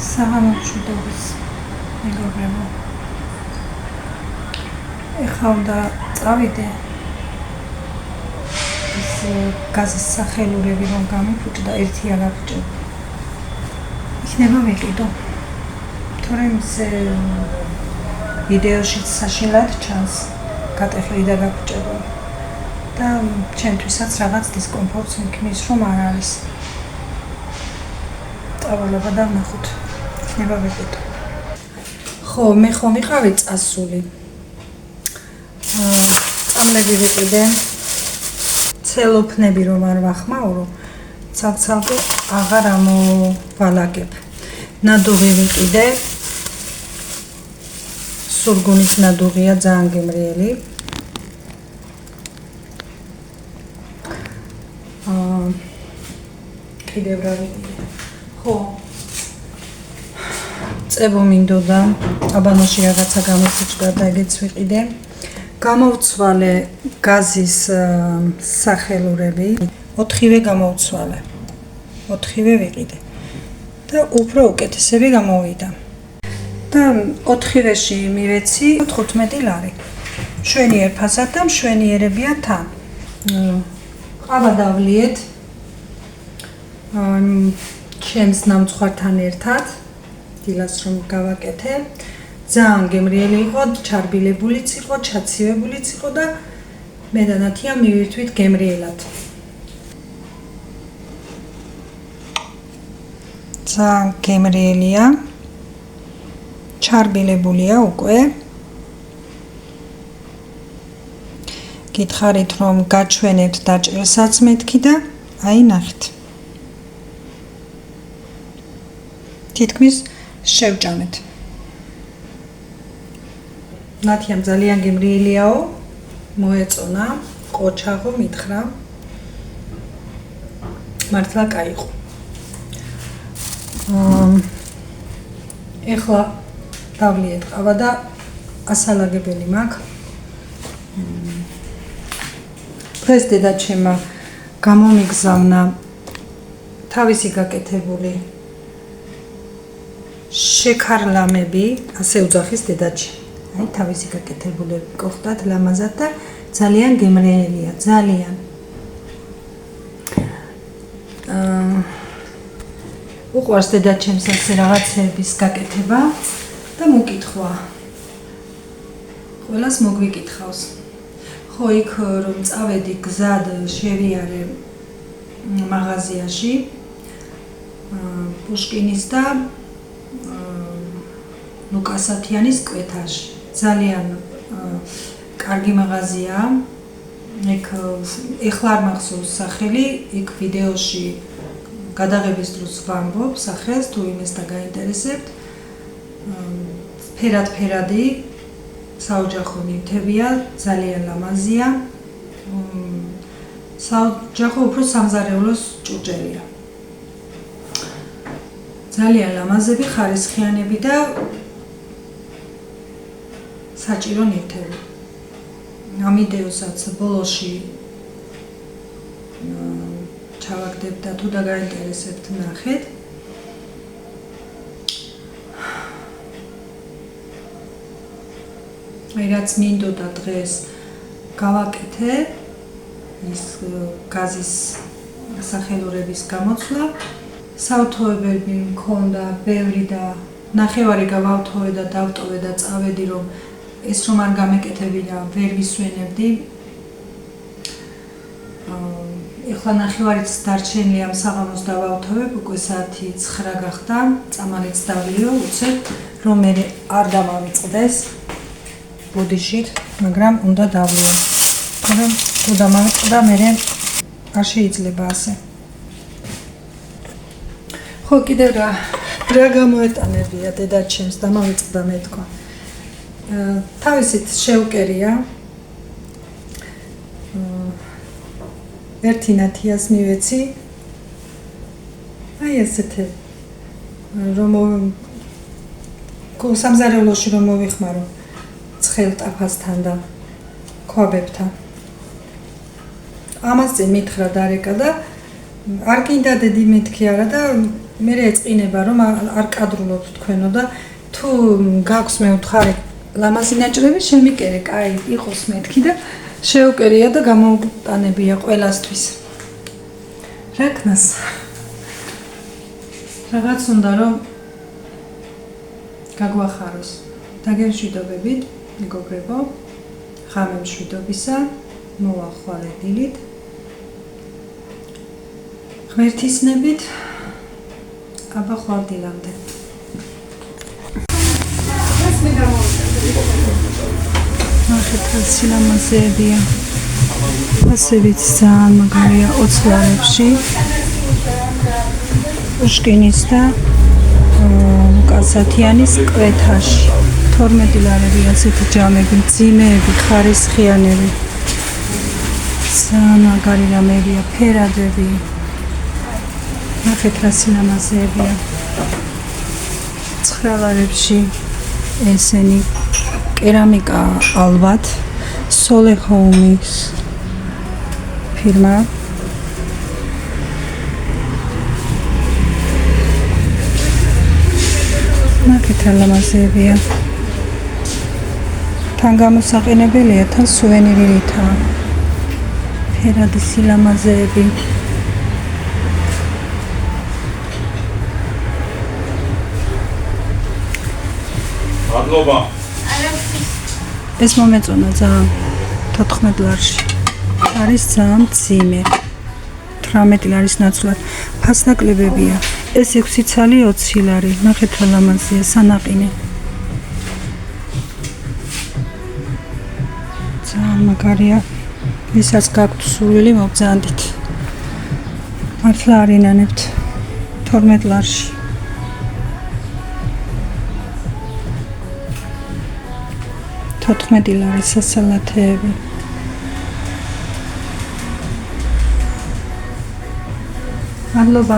საღამოშვიდობის მეგობრებო, ეხლა უნდა წავიდე ის გაზის სახელურები რომ გამიფუჭდა, ერთი არ აფუჭებ. იქნება ვიყიდო, თორემ ისე ვიდეოშიც საშინლად ჩანს გატეხილი და გაფუჭებული და ჩემთვისაც რაღაც დისკომფორტს მიქმნის, რომ არ არის. წავალობა და ვნახოთ, იქნება ვიყიდო. ხო, მე ხომ ვიყავი წასული. წამლები ვიყიდე, ცელოფნები რომ არ ვახმაურო, ცალ-ცალკე აღარ ამოვალაგებ. ნადუღი ვიყიდე, სურგუნის ნადუღია, ძალიან გემრიელი. კიდევ რა ვიყიდე? ხო, წებო მინდოდა, აბანოში რაღაცა გამოფუჭდა და ეგეც ვიყიდე. გამოვცვალე გაზის სახელურები, 4-ვე გამოვცვალე, 4-ვე ვიყიდე და უფრო უკეთესები გამოვიდა. და 4-ვეში მივეცი 15 ლარი. მშვენიერ ფასად და მშვენიერებია თან. ყავა დავლიეთ ჩემს ნამცხვართან ერთად, დილას რომ გავაკეთე. ძალიან გემრიელი იყო, ჩარბილებულიც იყო, ჩაცივებულიც იყო და მე და ნათია მივირთვით გემრიელად. ძალიან გემრიელია, ჩარბილებულია უკვე. გითხარით რომ გაჩვენებთ დაჭერსაც მეთქი და აი ნახეთ. თითქმის შევჭამეთ. ნათიამ ძალიან გემრიელიაო, მოეწონა, ყოჩაღო მითხრა. მართლა კაიყო. ეხლა დავლიეთ ყავა და ასალაგებელი მაქვს. დღეს დედაჩემმა გამომიგზავნა თავისი გაკეთებული შექარლამები, ასე უძახის დედაჩემ. აი თავისი გაკეთებულები გოხდათ ლამაზად და ძალიან გემრიელია, ძალიან. უყვარს დედაჩემს ასე რაღაცების გაკეთება და მოკითხვა. ყველას მოგვიკითხავს. ხო, იქ რომ წავედი გზად შევიარე მაღაზიაში პუშკინის და ლუკასათიანის კვეთაში. ძალიან კარგი მაღაზიაა. იქ ეხლა არ მახსოვს სახელი, იქ ვიდეოში გადაღების დროს ვამბობ სახელს, თუ იმეს და გაინტერესებთ. ფერად-ფერადი საოჯახო ნივთებია, ძალიან ლამაზია. საოჯახო უფრო სამზარეულოს ჭურჭელია. ძალიან ლამაზები, ხარისხიანები და საჭირო ნივთები. ამ ვიდეოსაც ბოლოში ჩავაგდებ და თუ და გაინტერესებთ ნახეთ. რაც მინდოდა დღეს გავაკეთე ის გაზის სახელურების გამოცვლა. საავთოებელი მქონდა ბევრი და ნახევარი გავავთოვე და დავტოვე და წავედი რომ ეს რომ არ გამეკეთებინა ვერ ვისვენებდი. ეხლა ნახევარიც დარჩენილი ამ საღამოს დავავთოვებ, უკვე საათი 9 გახდა, წამალიც დავლიო, უცებ რომ მე არ დამავიწყდეს ბუდიშით, მაგრამ უნდა დავლიო. მაგრამ თუ დამავიწყდა მე არ შეიძლება ასე. ხო, კიდევ რა გამოეტანებია დედაჩემს, დამავიწყდა მე თქვა. თავისით შევკერია. ერთი ნათიას მივეცი. აი ესეთე რომ სამზარეულოში რომ მოვიხმარო ცხელ ტაფასთან და ქვაბებთან. ამას წინ მითხრა დარეკა და არ კიდადი მეთქი არა და მე ეწყინება რომ არ კადრულობთ თქვენო და თუ გაქვს მე ვთხარი ლამაზი ნაჭრები შემიკერე, კაი იყოს მეთქი და შეუკერია და გამოუტანებია ყველასთვის. რაკნას რაღაც უნდა რომ გაგვახაროს. დაგემშვიდობებით, მეგობრებო, ღამე მშვიდობისა, მოახვალებილით, ღმერთისნებით, აბა ხვალდილამდე. ნახეთ რა სილამაზეებია. ასევიც ძალიან მაგარია 20 ლარებში. პუშკინის და კასათიანის კვეთაში 12 ლარები ასეთი ჯამები, მძიმეები, ხარისხიანები. ძალიან მაგარი რამეებია, ფერადები. ნახეთ რა სილამაზეებია. 9 ლარებში ესენი კერამიკა ალბათ Sole Homes ფირმა. ნახეთ რა ლამაზეებია. თან გამოსაყენებელია, თან სუვენირითაა. ფერადი სილამაზეები. მადლობა. ეს მომეწონა ძალიან 14 ლარში. არის ძალიან მძიმე. 18 ლარის ნაცვლად. ფასდაკლებებია. ეს 6 ცალი 20 ლარი. ნახეთ რა ლამაზია სანაყინი. ძალიან მაგარია. ვისაც გაქვთ სურვილი მოგზავნით. მართლა არ ინანებთ 12 ლარში. $14 ლარი სასალათეები. მადლობა.